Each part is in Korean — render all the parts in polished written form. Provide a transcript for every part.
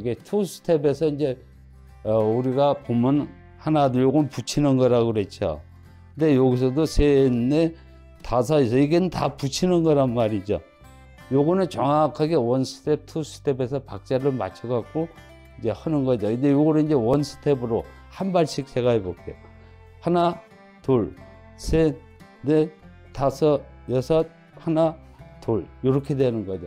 이게 투 스텝에서 이제 우리가 보면 하나 둘 요건 붙이는 거라고 그랬죠. 근데 여기서도 셋, 넷, 다섯에서 이게 다 붙이는 거란 말이죠. 요거는 정확하게 원 스텝, 투 스텝에서 박자를 맞춰 갖고 이제 하는 거죠. 근데 요거는 이제 원 스텝으로 한 발씩 제가 해볼게요. 하나, 둘, 셋, 넷, 다섯, 여섯, 하나, 둘 이렇게 되는 거죠.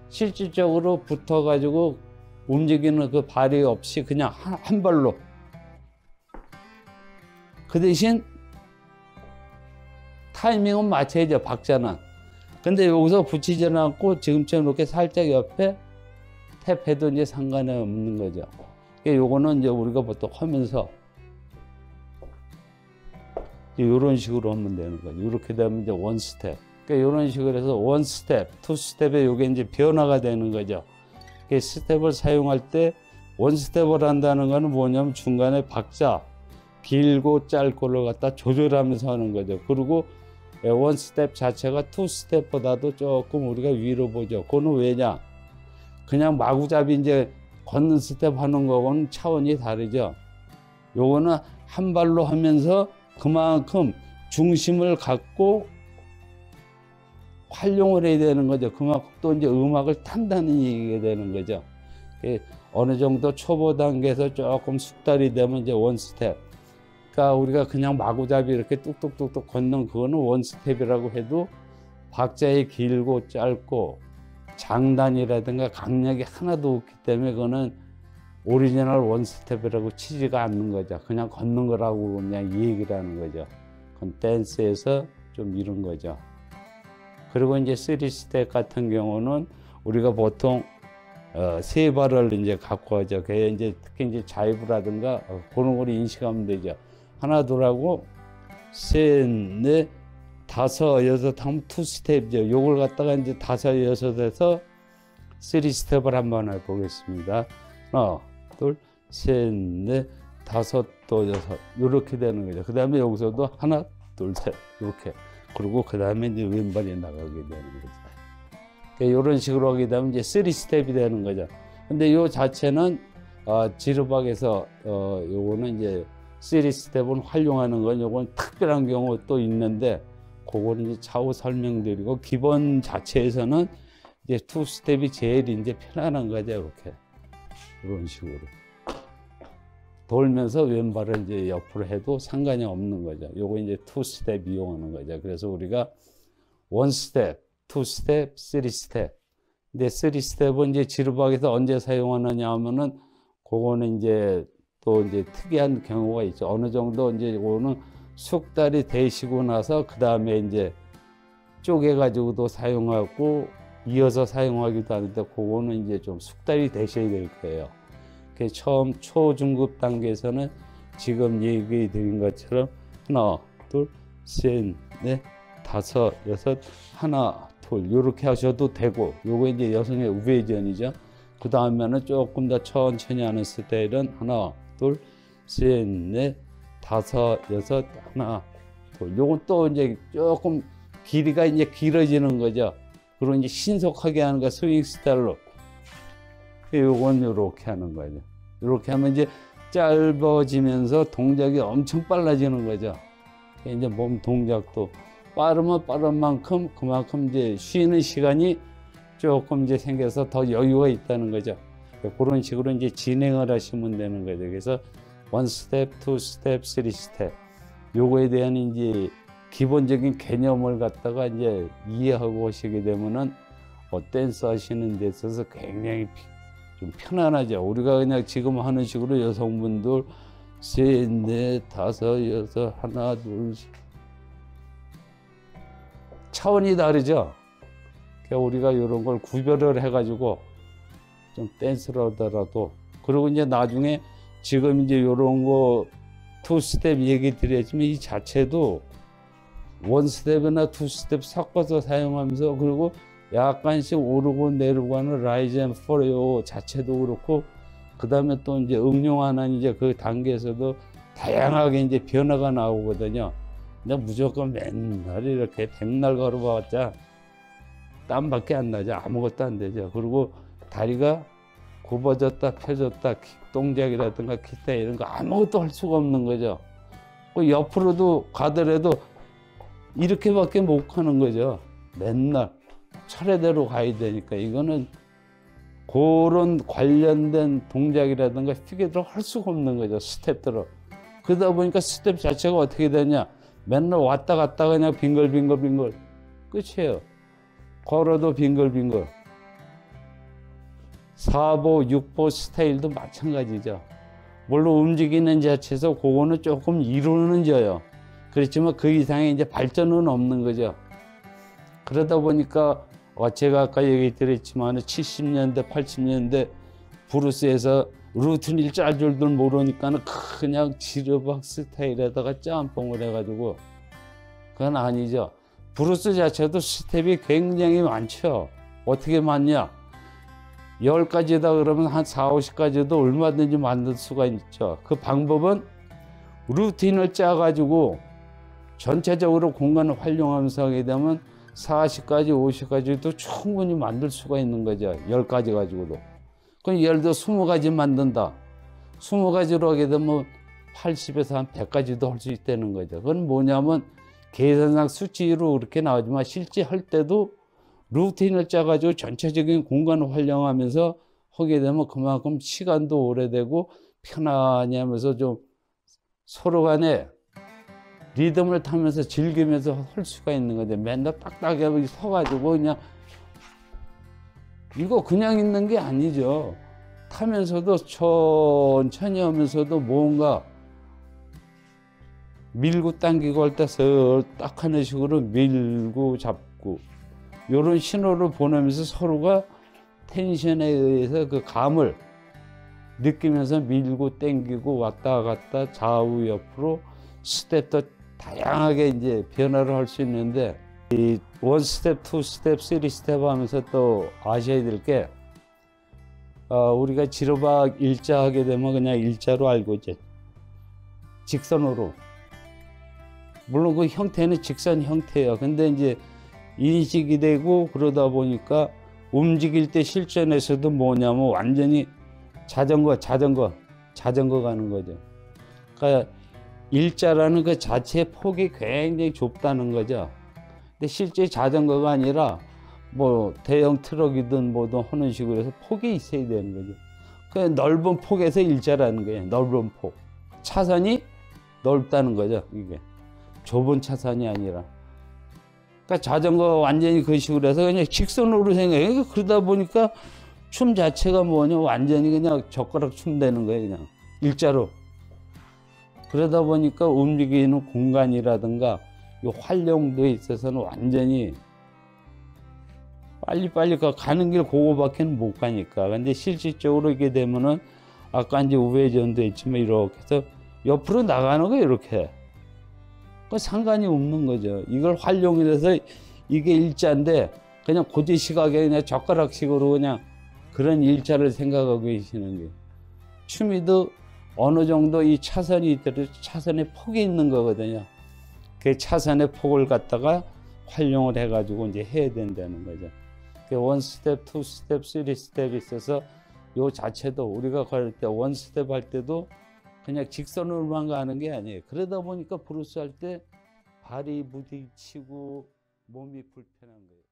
실질적으로 붙어가지고 움직이는 그 발이 없이 그냥 한 발로. 그 대신 타이밍은 맞춰야죠, 박자는. 근데 여기서 붙이지 않고 지금처럼 이렇게 살짝 옆에 탭해도 이제 상관이 없는 거죠. 요거는 이제 우리가 보통 하면서 이런 식으로 하면 되는 거죠. 이렇게 되면 이제 원 스텝. 그러니까 이런 식으로 해서 원 스텝, 투 스텝에 요게 이제 변화가 되는 거죠. 스텝을 사용할 때 원 스텝을 한다는 거는 뭐냐면 중간에 박자 길고 짧고를 갖다 조절하면서 하는 거죠. 그리고 원 스텝 자체가 투 스텝보다도 조금 우리가 위로 보죠. 그거는 왜냐? 그냥 마구잡이 이제 걷는 스텝 하는 거고는 차원이 다르죠. 요거는 한 발로 하면서 그만큼 중심을 갖고 활용을 해야 되는 거죠. 그만큼 또 이제 음악을 탄다는 얘기가 되는 거죠. 어느 정도 초보 단계에서 조금 숙달이 되면 이제 원 스텝. 그러니까 우리가 그냥 마구잡이 이렇게 뚝뚝뚝뚝 걷는 그거는 원 스텝이라고 해도 박자에 길고 짧고 장단이라든가 강약이 하나도 없기 때문에 그거는 오리지널 원 스텝이라고 치지가 않는 거죠. 그냥 걷는 거라고 그냥 이 얘기를 하는 거죠. 그건 댄스에서 좀 이런 거죠. 그리고 이제 3스텝 같은 경우는 우리가 보통 세 발을 이제 갖고 하죠. 그게 이제 특히 이제 자이브라든가 그런 걸 인식하면 되죠. 하나, 둘 하고 셋, 넷, 다섯, 여섯 하면 투 스텝이죠. 요걸 갖다가 이제 다섯, 여섯에서 3스텝을 한번 해보겠습니다. 하나, 둘, 셋, 넷, 다섯, 또 여섯 이렇게 되는 거죠. 그 다음에 여기서도 하나, 둘, 셋 이렇게. 그리고 그 다음에 이제 왼발이 나가게 되는 거죠. 이런 식으로 하게 되면 이제 3스텝이 되는 거죠. 근데 요 자체는 지르박에서 요거는 이제 3스텝은 활용하는 건 요건 특별한 경우 또 있는데 그거는 이제 차후 설명드리고 기본 자체에서는 이제 2스텝이 제일 이제 편안한 거죠. 이렇게 이런 식으로 돌면서 왼발을 이제 옆으로 해도 상관이 없는 거죠. 요거 이제 2스텝 이용하는 거죠. 그래서 우리가 1스텝, 2스텝, 3스텝. 근데 3스텝은 이제 지르박에서 언제 사용하느냐 하면은 그거는 이제 또 이제 특이한 경우가 있죠. 어느 정도 이제 이거는 숙달이 되시고 나서 그 다음에 이제 쪼개가지고도 사용하고 이어서 사용하기도 하는데 그거는 이제 좀 숙달이 되셔야 될 거예요. 처음 초중급 단계에서는 지금 얘기 드린 것처럼 하나, 둘, 셋, 넷, 다섯, 여섯, 하나, 둘 이렇게 하셔도 되고 요거 이제 여성의 우회전이죠. 그 다음에는 조금 더 천천히 하는 스타일은 하나, 둘, 셋, 넷, 다섯, 여섯, 하나, 둘. 요건 또 이제 조금 길이가 이제 길어지는 거죠. 그리고 이제 신속하게 하는 거 스윙 스타일로. 요건 요렇게 하는 거죠. 이렇게 하면 이제 짧아지면서 동작이 엄청 빨라지는 거죠. 이제 몸 동작도 빠르면 빠른 만큼 그만큼 이제 쉬는 시간이 조금 이제 생겨서 더 여유가 있다는 거죠. 그런 식으로 이제 진행을 하시면 되는 거죠. 그래서 1스텝, 2스텝, 3스텝. 요거에 대한 이제 기본적인 개념을 갖다가 이제 이해하고 오시게 되면은 댄스 하시는 데 있어서 굉장히 좀 편안하죠. 우리가 그냥 지금 하는 식으로 여성분들 셋, 넷, 다섯, 여섯, 하나, 둘 차원이 다르죠. 그러니까 우리가 이런 걸 구별을 해가지고 좀 댄스를 하더라도 그리고 이제 나중에 지금 이제 이런 거 2스텝 얘기 드렸지만 이 자체도 1스텝이나 2스텝 섞어서 사용하면서 그리고 약간씩 오르고 내리고 하는 라이즈 앤 폴 자체도 그렇고 그 다음에 또 이제 응용하는 이제 그 단계에서도 다양하게 이제 변화가 나오거든요. 근데 무조건 맨날 이렇게 백날 걸어봤자 땀밖에 안 나죠. 아무것도 안 되죠. 그리고 다리가 굽어졌다 펴졌다 킥 동작이라든가 기타 이런 거 아무것도 할 수가 없는 거죠. 옆으로도 가더라도 이렇게밖에 못 가는 거죠. 맨날 차례대로 가야 되니까 이거는 그런 관련된 동작이라든가 피겨들어 할 수가 없는 거죠. 스텝들어. 그러다 보니까 스텝 자체가 어떻게 되냐, 맨날 왔다 갔다 그냥 빙글빙글 끝이에요. 걸어도 빙글빙글. 4보, 6보 스타일도 마찬가지죠. 물론 움직이는 자체에서 그거는 조금 이루는 져요. 그렇지만 그 이상의 이제 발전은 없는 거죠. 그러다 보니까 제가 아까 얘기 드렸지만 70년대, 80년대 브루스에서 루틴을 짤 줄도 모르니까는 그냥 지르박 스타일에다가 짬뽕을 해가지고, 그건 아니죠. 브루스 자체도 스텝이 굉장히 많죠. 어떻게 많냐? 10가지다 그러면 한 4, 50가지도 얼마든지 만들 수가 있죠. 그 방법은 루틴을 짜가지고 전체적으로 공간을 활용하면서 하게 되면 40가지, 50가지도 충분히 만들 수가 있는 거죠. 10가지 가지고도. 그럼 예를 들어 20가지 만든다. 20가지로 하게 되면 80에서 한 100가지도 할 수 있다는 거죠. 그건 뭐냐면 계산상 수치로 그렇게 나오지만 실제 할 때도 루틴을 짜가지고 전체적인 공간을 활용하면서 하게 되면 그만큼 시간도 오래되고 편안히 하면서 좀 서로 간에 리듬을 타면서 즐기면서 할 수가 있는 거죠. 맨날 딱딱하게 서가지고 그냥 이거 그냥 있는 게 아니죠. 타면서도 천천히 하면서도 뭔가 밀고 당기고 할 때 딱 하는 식으로 밀고 잡고 이런 신호를 보내면서 서로가 텐션에 의해서 그 감을 느끼면서 밀고 당기고 왔다 갔다 좌우 옆으로 스텝도 다양하게 이제 변화를 할 수 있는데, 이 1스텝, 2스텝, 3스텝 하면서 또 아셔야 될 게, 우리가 지르박 일자 하게 되면 그냥 일자로 알고 이제 직선으로, 물론 그 형태는 직선 형태예요. 근데 이제 인식이 되고 그러다 보니까 움직일 때 실전에서도 뭐냐면 완전히 자전거 가는 거죠. 그러니까 일자라는 그 자체의 폭이 굉장히 좁다는 거죠. 근데 실제 자전거가 아니라 뭐 대형 트럭이든 뭐든 하는 식으로 해서 폭이 있어야 되는 거죠. 그 넓은 폭에서 일자라는 거예요. 넓은 폭. 차선이 넓다는 거죠. 이게 좁은 차선이 아니라. 그러니까 자전거 완전히 그 식으로 해서 그냥 직선으로 생각해요. 그러다 보니까 춤 자체가 뭐냐, 완전히 그냥 젓가락 춤 되는 거예요. 그냥 일자로. 그러다 보니까 움직이는 공간이라든가 이 활용도에 있어서는 완전히 빨리빨리 가는 길 그거밖에 못 가니까. 근데 실질적으로 이게 되면은 아까 이제 우회전도 했지만 이렇게 해서 옆으로 나가는 거 이렇게. 그 상관이 없는 거죠. 이걸 활용해서 이게 일자인데 그냥 고지 시각에 그냥 젓가락식으로 그냥 그런 일자를 생각하고 계시는 게, 춤이도 어느 정도 이 차선이 있더라도 차선의 폭이 있는 거거든요. 그 차선의 폭을 갖다가 활용을 해가지고 이제 해야 된다는 거죠. 그 1스텝, 2스텝, 3스텝이 있어서 요 자체도 우리가 걸 때 1스텝 할 때도 그냥 직선으로만 가는 게 아니에요. 그러다 보니까 브루스 할 때 발이 부딪히고 몸이 불편한 거예요.